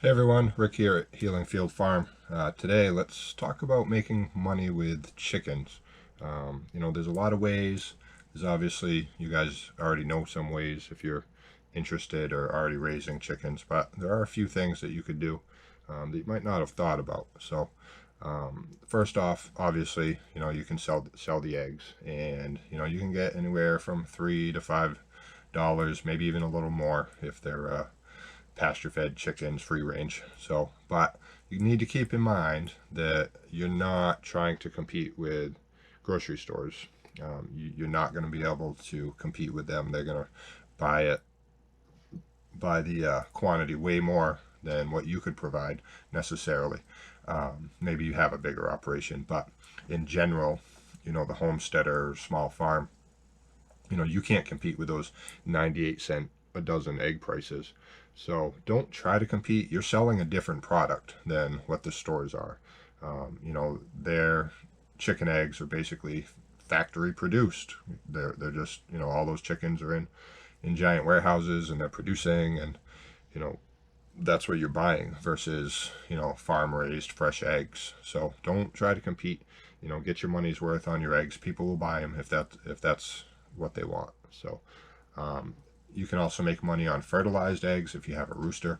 Hey everyone, Rick here at Healing Field Farm. Today, let's talk about making money with chickens. There's a lot of ways. There's obviously, you guys already know some ways if you're interested or already raising chickens, but there are a few things that you could do that you might not have thought about. First off, obviously, you can sell the eggs, and you can get anywhere from $3 to $5, maybe even a little more if they're pasture fed chickens, free range. But you need to keep in mind that you're not trying to compete with grocery stores. You're not going to be able to compete with them. They're going to buy it by the quantity way more than what you could provide necessarily. Maybe you have a bigger operation, but in general, the homesteader or small farm, you can't compete with those 98-cent a dozen egg prices. So don't try to compete. You're selling a different product than what the stores are. Their chicken eggs are basically factory produced. They're just, all those chickens are in giant warehouses and they're producing, and you know that's what you're buying versus farm raised fresh eggs. So don't try to compete. Get your money's worth on your eggs. People will buy them if that's what they want. Um, you can also make money on fertilized eggs if you have a rooster.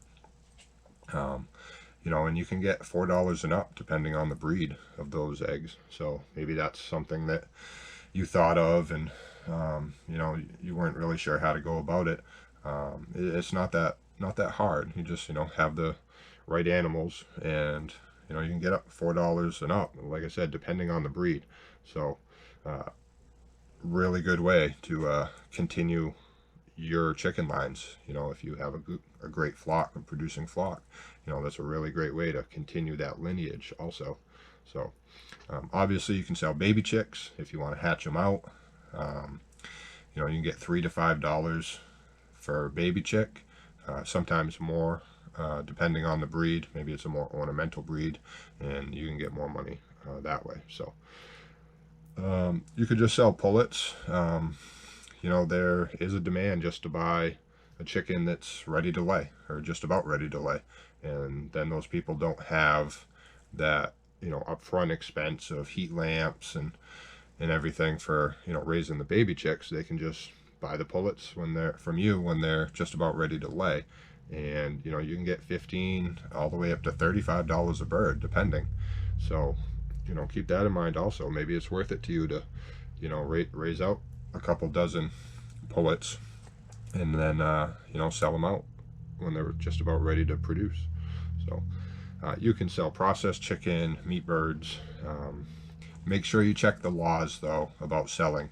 Um, and you can get $4 and up depending on the breed of those eggs. So maybe that's something that you thought of, and you weren't really sure how to go about it. It's not that hard. You just have the right animals, and you can get up $4 and up. Like I said, depending on the breed. So uh, really good way to continue your chicken lines. If you have a great flock, a producing flock, that's a really great way to continue that lineage also. Obviously, you can sell baby chicks if you want to hatch them out. Um, you can get $3 to $5 for a baby chick, sometimes more, depending on the breed. Maybe it's a more ornamental breed, and you can get more money that way. You could just sell pullets. There is a demand just to buy a chicken that's ready to lay or just about ready to lay. And then those people don't have that, upfront expense of heat lamps and everything for, raising the baby chicks. They can just buy the pullets when they're just about ready to lay. And, you can get 15 all the way up to $35 a bird, depending. So, keep that in mind also. Maybe it's worth it to you to, raise out a couple dozen pullets and then sell them out when they're just about ready to produce. So you can sell processed chicken, meat birds. Make sure you check the laws though about selling,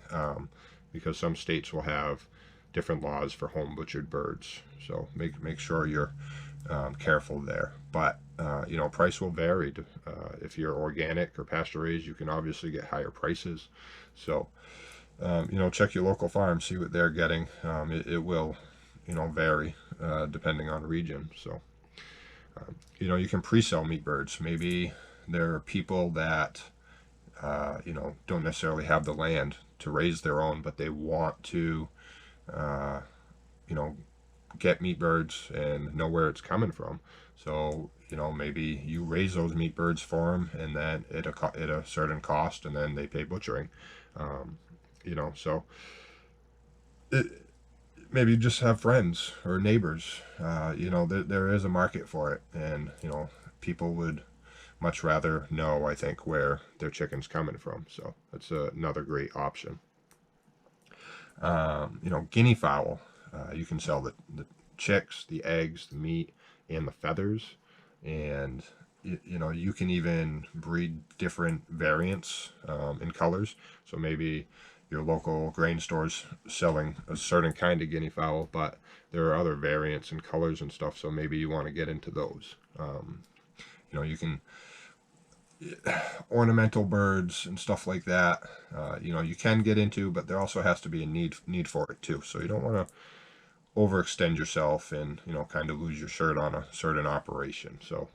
because some states will have different laws for home butchered birds. So make sure you're careful there. But price will vary. If you're organic or pasture raised, you can obviously get higher prices. So check your local farm, see what they're getting. It will, vary depending on region. So, you can pre-sell meat birds. Maybe there are people that, don't necessarily have the land to raise their own, but they want to, uh, you know, get meat birds and know where it's coming from. So, maybe you raise those meat birds for them, and then at a certain cost, and then they pay butchering. Um, so it, maybe you just have friends or neighbors. There is a market for it, and people would much rather know, I think, where their chicken's coming from. So that's another great option. Guinea fowl. You can sell the chicks, the eggs, the meat, and the feathers, and you can even breed different variants in colors. So maybe your local grain store's selling a certain kind of guinea fowl, but there are other variants and colors and stuff. So maybe you want to get into those. You can ornamental birds and stuff like that. You can get into, but there also has to be a need for it too. So you don't want to overextend yourself and kind of lose your shirt on a certain operation. So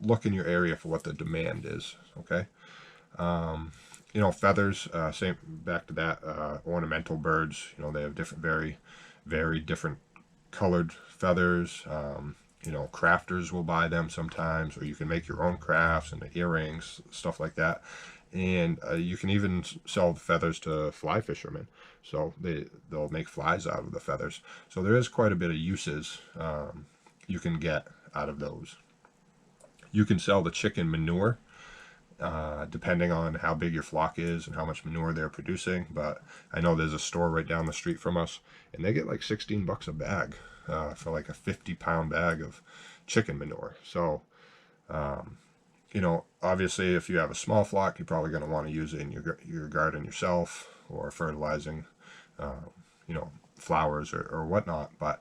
look in your area for what the demand is. Okay. Feathers. Same. Back to that. Ornamental birds. They have different, very different colored feathers. you know, crafters will buy them sometimes, or you can make your own crafts and the earrings, stuff like that. And you can even sell feathers to fly fishermen, so they'll make flies out of the feathers. So there is quite a bit of uses you can get out of those. You can sell the chicken manure, depending on how big your flock is and how much manure they're producing. But I know there's a store right down the street from us, and they get like 16 bucks a bag for like a 50-pound bag of chicken manure. So, you know, obviously if you have a small flock, you're probably going to want to use it in your garden yourself, or fertilizing, you know, flowers or whatnot. But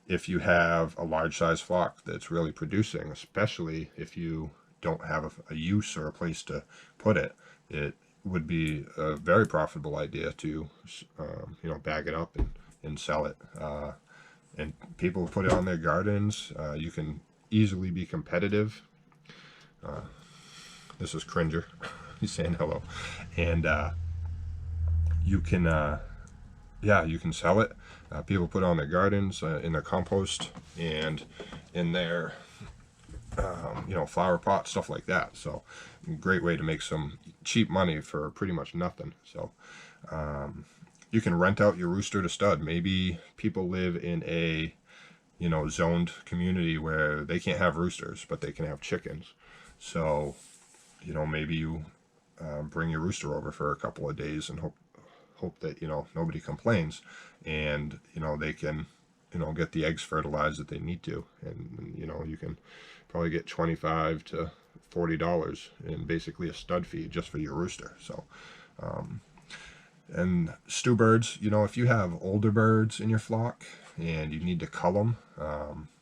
if you have a large size flock that's really producing, especially if you don't have a use or a place to put it, it would be a very profitable idea to, you know, bag it up and sell it. And people put it on their gardens. You can easily be competitive. This is Cringer. He's saying hello. And you can, yeah, you can sell it. People put it on their gardens, in their compost, and in their you know, flower pot, stuff like that. So great way to make some cheap money for pretty much nothing. So you can rent out your rooster to stud. Maybe people live in a, you know, zoned community where they can't have roosters, but they can have chickens. So, you know, maybe you bring your rooster over for a couple of days and hope that, you know, nobody complains, and, you know, they can, you know, get the eggs fertilized that they need to. And you know, you can probably get $25 to $40 in basically a stud fee just for your rooster. So and stew birds, you know, if you have older birds in your flock and you need to cull them,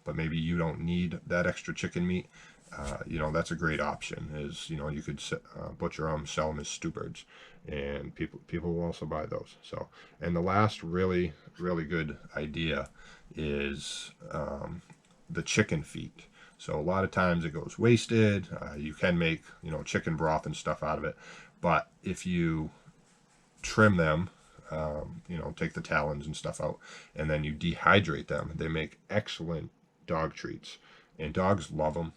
but maybe you don't need that extra chicken meat, you know, that's a great option. Is, you know, you could butcher them, sell them as stew birds, and people will also buy those. So, and the last really good idea is the chicken feet. So a lot of times it goes wasted. You can make, you know, chicken broth and stuff out of it, but if you trim them, you know, take the talons and stuff out, and then you dehydrate them, they make excellent dog treats, and dogs love them.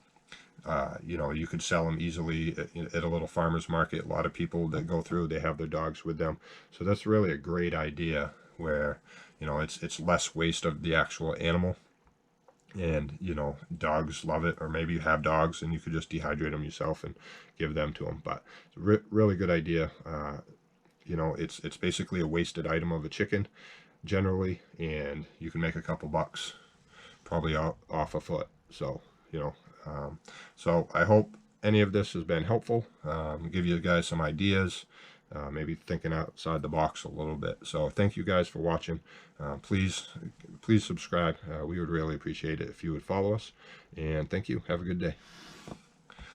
You know, you could sell them easily at a little farmer's market. A lot of people that go through, they have their dogs with them. So that's really a great idea where, you know, it's less waste of the actual animal. And, you know, dogs love it. Or maybe you have dogs and you could just dehydrate them yourself and give them to them. But it's a really good idea. You know, it's basically a wasted item of a chicken generally, and you can make a couple bucks probably off a foot. So, you know, so I hope any of this has been helpful, give you guys some ideas, maybe thinking outside the box a little bit. So thank you guys for watching. Please subscribe. We would really appreciate it if you would follow us, and thank you. Have a good day.